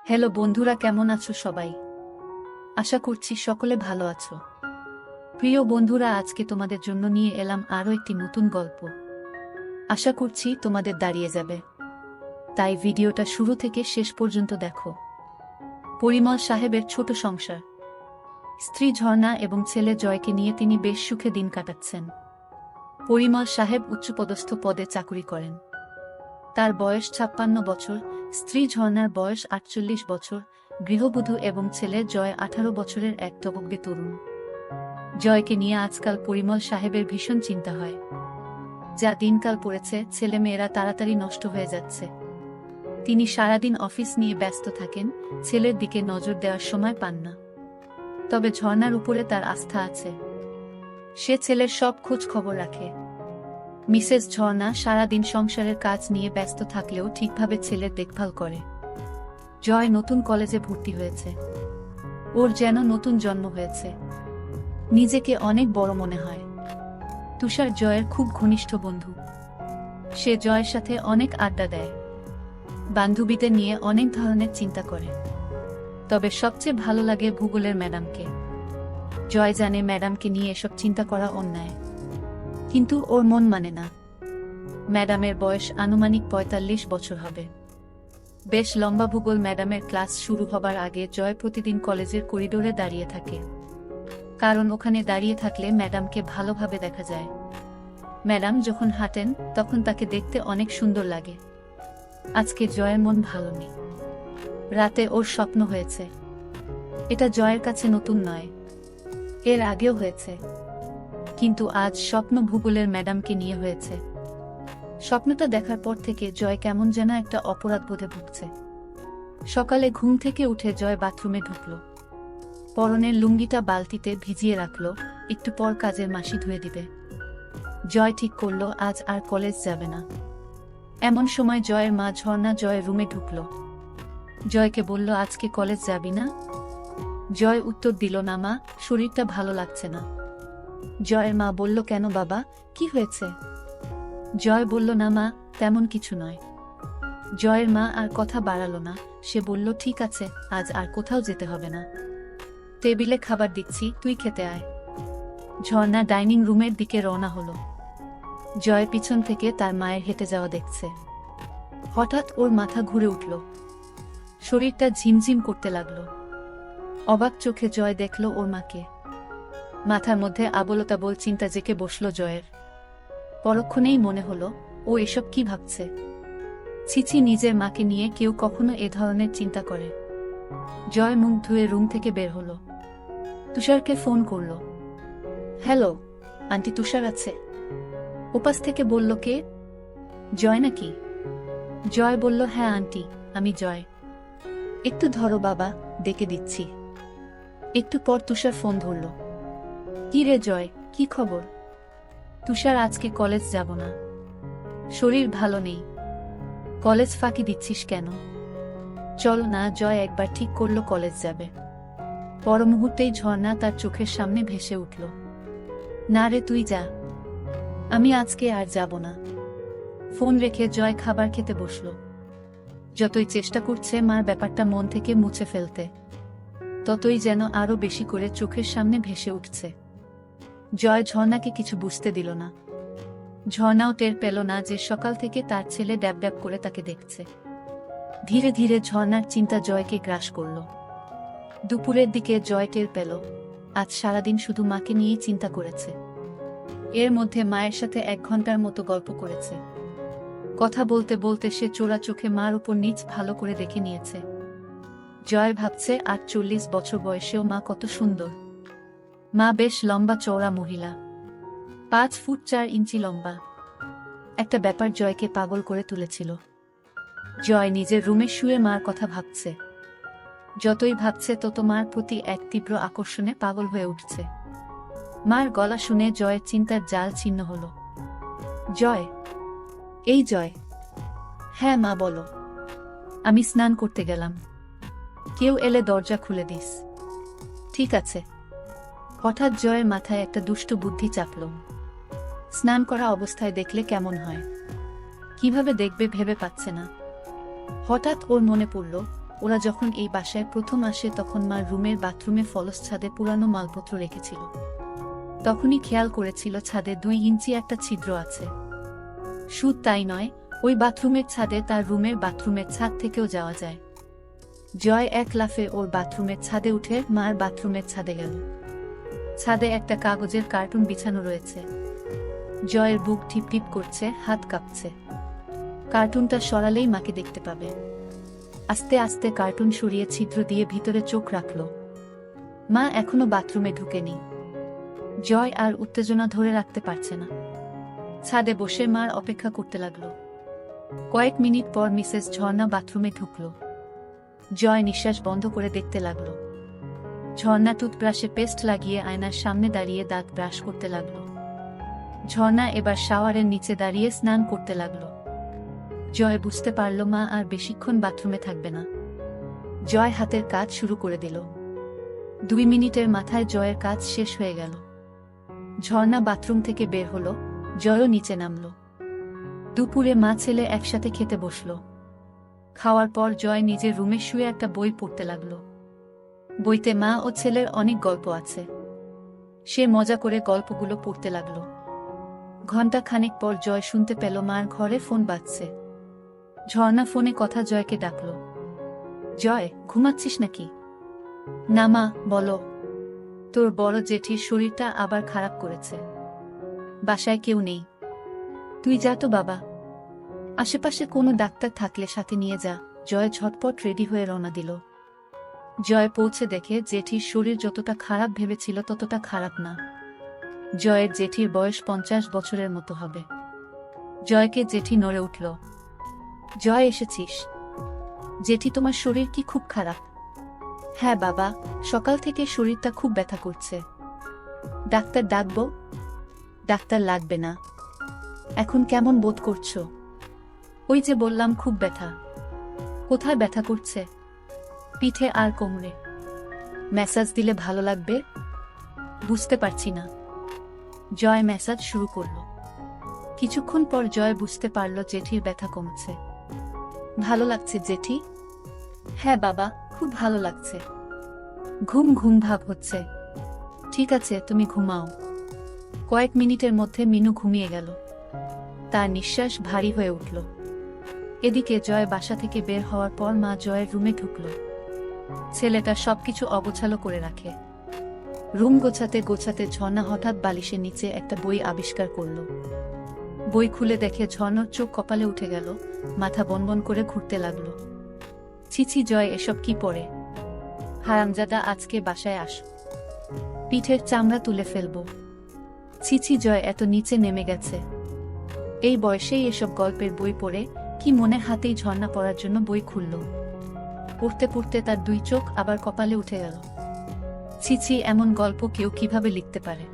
Hello বন্ধুরা, কেমন আছো সবাই? আশা করছি সকলে ভালো আছো। প্রিয় বন্ধুরা, আজকে তোমাদের জন্য নিয়ে এলাম আরও একটি নতুন গল্প। আশা করছি তোমাদের দাঁড়িয়ে যাবে, তাই ভিডিওটা শুরু থেকে শেষ পর্যন্ত দেখো। পরিমল সাহেবের ছোট সংসার। স্ত্রী ঝর্ণা এবং ছেলে জয়কে নিয়ে তিনি বেশ সুখে দিন কাটাচ্ছেন। পরিমল সাহেব উচ্চপদস্থ পদে চাকুরি করেন। তার বয়স 56 বছর, স্ত্রী ঝর্ণার বয়স 48 বছর, গৃহবধূ এবং ছেলে জয় 18 বছরের এক টবকবে তরুণ। জয়কে নিয়ে আজকাল পরিমল সাহেবের ভীষণ চিন্তা হয়। যা দিনকাল পড়েছে, ছেলেমেয়েরা তাড়াতাড়ি নষ্ট হয়ে যাচ্ছে। তিনি সারাদিন অফিস নিয়ে ব্যস্ত থাকেন, ছেলের দিকে নজর দেওয়ার সময় পান না। তবে ঝর্ণার উপরে তার আস্থা আছে। সে ছেলের সব খোঁজ খবর রাখে। মিসেস ঝর্ণা সারাদিন সংসারের কাজ নিয়ে ব্যস্ত থাকলেও ঠিকভাবে ছেলের দেখভাল করে। জয় নতুন কলেজে ভর্তি হয়েছে। ওর যেন নতুন জন্ম হয়েছে। নিজেকে অনেক বড় মনে হয়। তুষার জয়ের খুব ঘনিষ্ঠ বন্ধু। সে জয়ের সাথে অনেক আড্ডা দেয়, বান্ধবীদের নিয়ে অনেক ধরনের চিন্তা করে। তবে সবচেয়ে ভালো লাগে ভূগোলের ম্যাডামকে। জয় জানে ম্যাডামকে নিয়ে এসব চিন্তা করা অন্যায়, কিন্তু ওর মন মানে না। ম্যাডামের বয়স আনুমানিক 45 বছর হবে। বেশ লম্বা। ভূগোল ম্যাডামের ক্লাস শুরু হবার আগে জয় প্রতিদিন কলেজের করিডোরে দাঁড়িয়ে থাকে, কারণ ওখানে দাঁড়িয়ে থাকলে ম্যাডামকে ভালোভাবে দেখা যায়। ম্যাডাম যখন হাঁটেন তখন তাকে দেখতে অনেক সুন্দর লাগে। আজকে জয়ের মন ভালো নেই। রাতে ওর স্বপ্ন হয়েছে। এটা জয়ের কাছে নতুন নয়, এর আগেও হয়েছে, কিন্তু আজ স্বপ্ন ভূগোলের ম্যাডামকে নিয়ে হয়েছে। স্বপ্নটা দেখার পর থেকে জয় কেমন যেন একটা অপরাধ বোধে ভুগছে। সকালে ঘুম থেকে উঠে জয় বাথরুমে ঢুকল। পরনের লুঙ্গিটা বালতিতে ভিজিয়ে রাখল, একটু পর কাজের মাসি ধুয়ে দিবে। জয় ঠিক করল আজ আর কলেজ যাবে না। এমন সময় জয়ের মা ঝর্ণা জয়ের রুমে ঢুকল। জয়কে বলল, আজকে কলেজ যাবি না? জয় উত্তর দিল, না মা, শরীরটা ভালো লাগছে না। জয়ের মা বলল, কেন বাবা, কি হয়েছে? জয় বলল, না মা, তেমন কিছু নয়। জয়ের মা আর কথা বাড়ালো না। সে বলল, ঠিক আছে, আজ আর কোথাও যেতে হবে না। টেবিলে খাবার দিচ্ছি, তুই খেতে আয়। ঝর্ণা ডাইনিং রুমের দিকে রওনা হলো। জয় পিছন থেকে তার মায়ের হেঁটে যাওয়া দেখছে। হঠাৎ ওর মাথা ঘুরে উঠল, শরীরটা ঝিমঝিম করতে লাগলো। অবাক চোখে জয় দেখল ওর মাকে। মাথার মধ্যে আবোলতাবোল চিন্তা জেঁকে বসল জয়ের। পরক্ষণেই মনে হলো, ও এসব কি ভাবছে? ছিছি, নিজের মাকে নিয়ে কেউ কখনো এ ধরনের চিন্তা করে? জয় মুখ ধুয়ে রুম থেকে বের হলো। তুষারকে ফোন করল। হ্যালো আন্টি, তুষার আছে? ওপাশ থেকে বলল, কে? জয় নাকি? জয় বলল, হ্যাঁ আন্টি, আমি জয়। একটু ধরো বাবা, ডেকে দিচ্ছি। একটু পর তুষার ফোন ধরল। কি রে জয়, কি খবর? তুষার, আজকে কলেজ যাব না, শরীর ভালো নেই। কলেজ ফাঁকি দিচ্ছিস কেন? চল না। জয় একবার ঠিক করলো কলেজ যাবে। পর মুহূর্তেই ঝর্ণা তার চোখের সামনে ভেসে উঠল। না রে, তুই যা, আমি আজকে আর যাব না। ফোন রেখে জয় খাবার খেতে বসল। যতই চেষ্টা করছে মার ব্যাপারটা মন থেকে মুছে ফেলতে, ততই যেন আরো বেশি করে চোখের সামনে ভেসে উঠছে। জয় ঝর্ণাকে কিছু বুঝতে দিল না। ঝর্ণাও টের পেল না যে সকাল থেকে তার ছেলে ড্যাব ড্যাব করে তাকে দেখছে। ধীরে ধীরে ঝর্ণার চিন্তা জয়কে গ্রাস করল। দুপুরের দিকে জয় টের পেল আজ সারাদিন শুধু মাকে নিয়েই চিন্তা করেছে। এর মধ্যে মায়ের সাথে 1 ঘন্টার মতো গল্প করেছে। কথা বলতে বলতে সে চোরা চোখে মার উপর নিচ ভালো করে দেখে নিয়েছে। জয় ভাবছে 48 বছর বয়সেও মা কত সুন্দর। মা বেশ লম্বা চওড়া মহিলা, 5 ফুট 4 ইঞ্চি লম্বা। একটা ব্যাপার জয়কে পাগল করে তুলেছিল। জয় নিজের রুমে শুয়ে মার কথা ভাবছে। যতই ভাবছে তত মার প্রতি এক তীব্র আকর্ষণে পাগল হয়ে উঠছে। মার গলা শুনে জয়ের চিন্তার জাল ছিন্ন হল। জয়, এই জয়। হ্যাঁ মা, বলো। আমি স্নান করতে গেলাম, কেউ এলে দরজা খুলে দিস। ঠিক আছে। হঠাৎ জয়ের মাথায় একটা দুষ্ট বুদ্ধি চাপল। স্নান করা অবস্থায় দেখলে কেমন হয়, কিভাবে দেখবে ভেবে পাচ্ছে না। হঠাৎ ওর মনে পড়ল, ওরা যখন এই বাসায় প্রথম আসে তখন মার রুমের বাথরুমে ফলস ছাদে পুরানো মালপত্র রেখেছিল। তখনই খেয়াল করেছিল ছাদে 2 ইঞ্চি একটা ছিদ্র আছে। শুধু তাই নয়, ওই বাথরুমের ছাদে তার রুমের বাথরুমের ছাদ থেকেও যাওয়া যায়। জয় এক লাফে ওর বাথরুমের ছাদে উঠে মার বাথরুমের ছাদে গেল। ছাদে একটা কাগজের কার্টুন বিছানো রয়েছে। জয়ের বুক টিপটিপ করছে, হাত কাঁপছে। কার্টুনটা সরালেই মাকে দেখতে পাবে। আস্তে আস্তে কার্টুন সরিয়ে ছিদ্র দিয়ে ভিতরে চোখ রাখল। মা এখনো বাথরুমে ঢুকেনি। জয় আর উত্তেজনা ধরে রাখতে পারছে না। ছাদে বসে মার অপেক্ষা করতে লাগলো। কয়েক মিনিট পর মিসেস ঝর্ণা বাথরুমে ঢুকল। জয় নিঃশ্বাস বন্ধ করে দেখতে লাগলো। ঝর্ণা টুথব্রাশে পেস্ট লাগিয়ে আয়নার সামনে দাঁড়িয়ে দাঁত ব্রাশ করতে লাগলো। ঝর্ণা এবার শাওয়ারের নিচে দাঁড়িয়ে স্নান করতে লাগলো। জয় বুঝতে পারল মা আর বেশিক্ষণ বাথরুমে থাকবে না। জয় হাতের কাজ শুরু করে দিল। 2 মিনিটের মাথায় জয়ের কাজ শেষ হয়ে গেল। ঝর্ণা বাথরুম থেকে বের হলো, জয়ও নিচে নামল। দুপুরে মা ছেলে একসাথে খেতে বসল। খাওয়ার পর জয় নিজের রুমে শুয়ে একটা বই পড়তে লাগল। বইতে মা ও ছেলের অনেক গল্প আছে। সে মজা করে গল্পগুলো পড়তে লাগল। ঘণ্টা খানেক পর জয় শুনতে পেল মার ঘরে ফোন বাজছে। ঝর্ণা ফোনে কথা জয়কে ডাকল। জয়, ঘুমাচ্ছিস নাকি? না মা, বলো। তোর বড় জেঠির শরীরটা আবার খারাপ করেছে। বাসায় কেউ নেই। তুই যা তো বাবা। আশেপাশে কোনো ডাক্তার থাকলে সাথে নিয়ে যা। জয় ঝটপট রেডি হয়ে রওনা দিল। জয় পৌঁছে দেখে জেঠির শরীর যতটা খারাপ ভেবেছিল ততটা খারাপ না। জয়ের জেঠির বয়স 50 বছরের মতো হবে। জয়কে জেঠি নড়ে উঠল। জয়, এসেছিস? জেঠি, তোমার শরীর কি খুব খারাপ? হ্যাঁ বাবা, সকাল থেকে শরীরটা খুব ব্যথা করছে। ডাক্তার ডাকবো? ডাক্তার লাগবে না। এখন কেমন বোধ করছো? ওই যে বললাম, খুব ব্যথা। কোথায় ব্যথা করছে? পিঠে আর কোমরে। ম্যাসাজ দিলে ভালো লাগবে? বুঝতে পারছি না। জয় ম্যাসাজ শুরু করল। কিছুক্ষণ পর জয় বুঝতে পারল জেঠির ব্যথা কমছে। ভালো লাগছে জেঠি? হ্যাঁ বাবা, খুব ভালো লাগছে। ঘুম ঘুম ভাব হচ্ছে। ঠিক আছে, তুমি ঘুমাও। কয়েক মিনিটের মধ্যে মিনু ঘুমিয়ে গেল। তার নিঃশ্বাস ভারী হয়ে উঠল। এদিকে জয় বাসা থেকে বের হওয়ার পর মা জয়ের রুমে ঢুকল। ছেলেটা সবকিছু অগোছালো করে রাখে। রুম গোছাতে গোছাতে ঝর্ণা হঠাৎ বালিশের নিচে একটা বই আবিষ্কার করল। বই খুলে দেখে ঝর্ণার চোখ কপালে উঠে গেল, মাথা বনবন করে ঘুরতে লাগলো। ছিছি জয়, এসব কি পড়ে? হারামজাদা, আজকে বাসায় আস। পিঠের চামড়া তুলে ফেলব। ছিছি জয় এত নিচে নেমে গেছে। এই বয়সেই এসব গল্পের বই পড়ে? কি মনে? হাতেই ঝর্ণা পড়ার জন্য বই খুলল। পড়তে পড়তে তার 2 চোখ আবার কপালে উঠে গেল। ছিছি, এমন গল্প কেউ কিভাবে লিখতে পারে?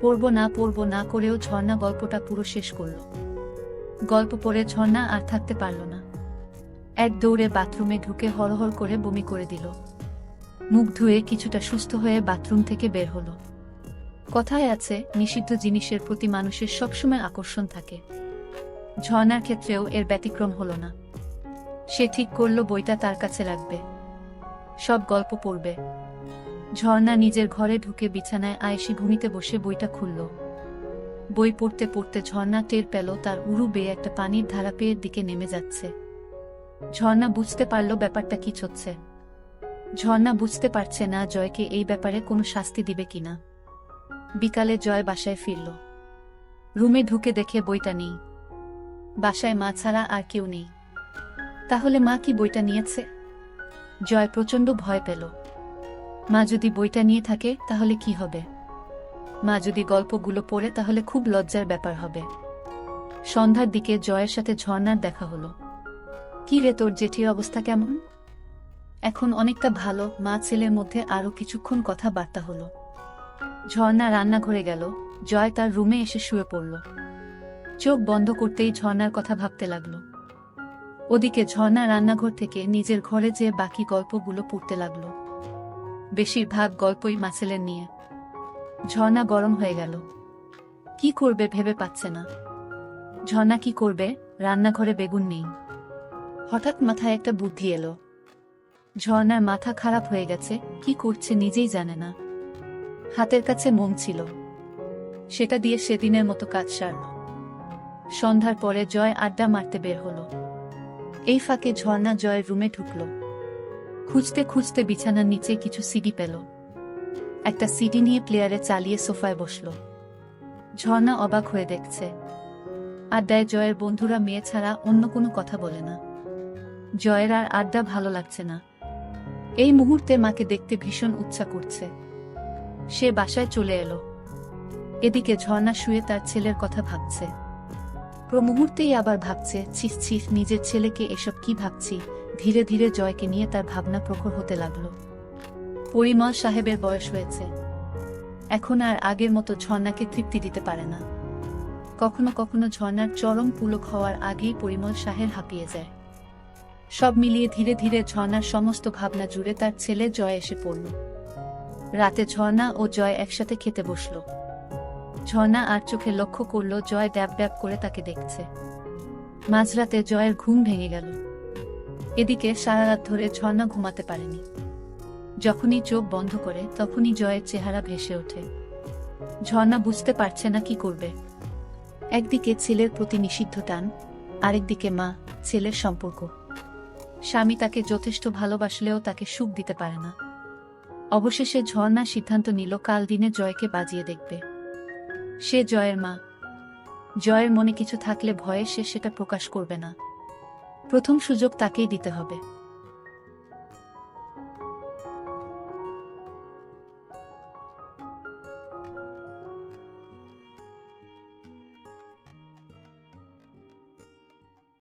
পড়ব না করেও ঝর্ণা গল্পটা পুরো শেষ করল। গল্প পড়ে ঝর্ণা আর থাকতে পারল না। এক দৌড়ে বাথরুমে ঢুকে হড়হড় করে বমি করে দিল। মুখ ধুয়ে কিছুটা সুস্থ হয়ে বাথরুম থেকে বের হলো। কথায় আছে, নিষিদ্ধ জিনিসের প্রতি মানুষের সবসময় আকর্ষণ থাকে। ঝর্ণার ক্ষেত্রেও এর ব্যতিক্রম হলো না। সে ঠিক করল বইটা তার কাছে রাখবে। সব গল্প পড়বে। ঝর্ণা নিজের ঘরে ঢুকে বিছানায় আয়েশি ভূমিতে বসে বইটা খুলল। বই পড়তে পড়তে ঝর্ণা টের পেল তার উরু বেয়ে একটা পানির ধারা পেয়ের দিকে নেমে যাচ্ছে। ঝর্ণা বুঝতে পারল ব্যাপারটা কি হচ্ছে। ঝর্ণা বুঝতে পারছে না জয়কে এই ব্যাপারে কোনো শাস্তি দিবে কিনা। বিকালে জয় বাসায় ফিরল। রুমে ঢুকে দেখে বইটা নেই। বাসায় মা ছাড়া আর কেউ নেই। তাহলে মা কি বইটা নিয়েছে? জয় প্রচণ্ড ভয় পেল। মা যদি বইটা নিয়ে থাকে তাহলে কি হবে? মা যদি গল্পগুলো পড়ে তাহলে খুব লজ্জার ব্যাপার হবে। সন্ধ্যার দিকে জয়ের সাথে ঝর্ণার দেখা হলো। কি রে, তোর জেঠির অবস্থা কেমন? এখন অনেকটা ভালো। মা ছেলের মধ্যে আরো কিছুক্ষণ কথাবার্তা হলো। ঝর্ণা রান্নাঘরে গেল। জয় তার রুমে এসে শুয়ে পড়ল। চোখ বন্ধ করতেই ঝর্ণার কথা ভাবতে লাগল। ওদিকে ঝর্ণা রান্নাঘর থেকে নিজের ঘরে যেয়ে বাকি গল্পগুলো পড়তে লাগল। বেশিরভাগ গল্পই মাছেলের নিয়ে। ঝর্ণা গরম হয়ে গেল। কি করবে ভেবে পাচ্ছে না। ঝর্ণা কি করবে? রান্নাঘরে বেগুন নেই। হঠাৎ মাথায় একটা বুদ্ধি এলো। ঝর্ণার মাথা খারাপ হয়ে গেছে, কি করছে নিজেই জানে না। হাতের কাছে মোম ছিল, সেটা দিয়ে সেদিনের মতো কাজ সারল। সন্ধ্যার পরে জয় আড্ডা মারতে বের হলো। এই ফাঁকে ঝর্ণা জয়ের রুমে ঢুকল। খুঁজতে খুঁজতে বিছানার নিচে কিছু সিডি পেল। একটা সিডি নিয়ে প্লেয়ারে চালিয়ে সোফায় বসল। ঝর্ণা অবাক হয়ে দেখছে, আড্ডায় জয়ের বন্ধুরা মেয়ে ছাড়া অন্য কোনো কথা বলে না। জয়ের আর আড্ডা ভালো লাগছে না। এই মুহূর্তে মাকে দেখতে ভীষণ ইচ্ছা করছে। সে বাসায় চলে এলো। এদিকে ঝর্ণা শুয়ে তার ছেলের কথা ভাবছে। মুহূর্তেই আবার ভাবছে, ছিস ছিস, নিজের ছেলেকে এসব কি ভাবছি। ধীরে ধীরে জয়কে নিয়ে তার ভাবনা প্রখর হতে লাগলো। পরিমল সাহেবের বয়স হয়েছে, এখন আর আগের মতো ঝর্ণাকে তৃপ্তি দিতে পারে না। কখনো কখনো ঝর্ণার চরম পুলক হওয়ার আগেই পরিমল সাহেব হাঁপিয়ে যায়। সব মিলিয়ে ধীরে ধীরে ঝর্ণার সমস্ত ভাবনা জুড়ে তার ছেলে জয় এসে পড়ল। রাতে ঝর্ণা ও জয় একসাথে খেতে বসল। ঝর্ণা আর চোখে লক্ষ্য করল জয় ড্যাব ড্যাব করে তাকে দেখছে। মাঝরাতে জয়ের ঘুম ভেঙে গেল। এদিকে সারা রাত ধরে ঝর্ণা ঘুমাতে পারেনি। যখনই চোখ বন্ধ করে তখনই জয়ের চেহারা ভেসে ওঠে। ঝর্ণা বুঝতে পারছে না কি করবে। একদিকে ছেলের প্রতি নিষিদ্ধ টান, আরেকদিকে মা ছেলের সম্পর্ক। স্বামী তাকে যথেষ্ট ভালোবাসলেও তাকে সুখ দিতে পারে না। অবশেষে ঝর্ণা সিদ্ধান্ত নিল কাল দিনে জয়কে বাজিয়ে দেখবে। সে জয়ের মা। জয়ের মনে কিছু থাকলে ভয়ে সে সেটা প্রকাশ করবে না। প্রথম সুযোগ তাকেই দিতে হবে।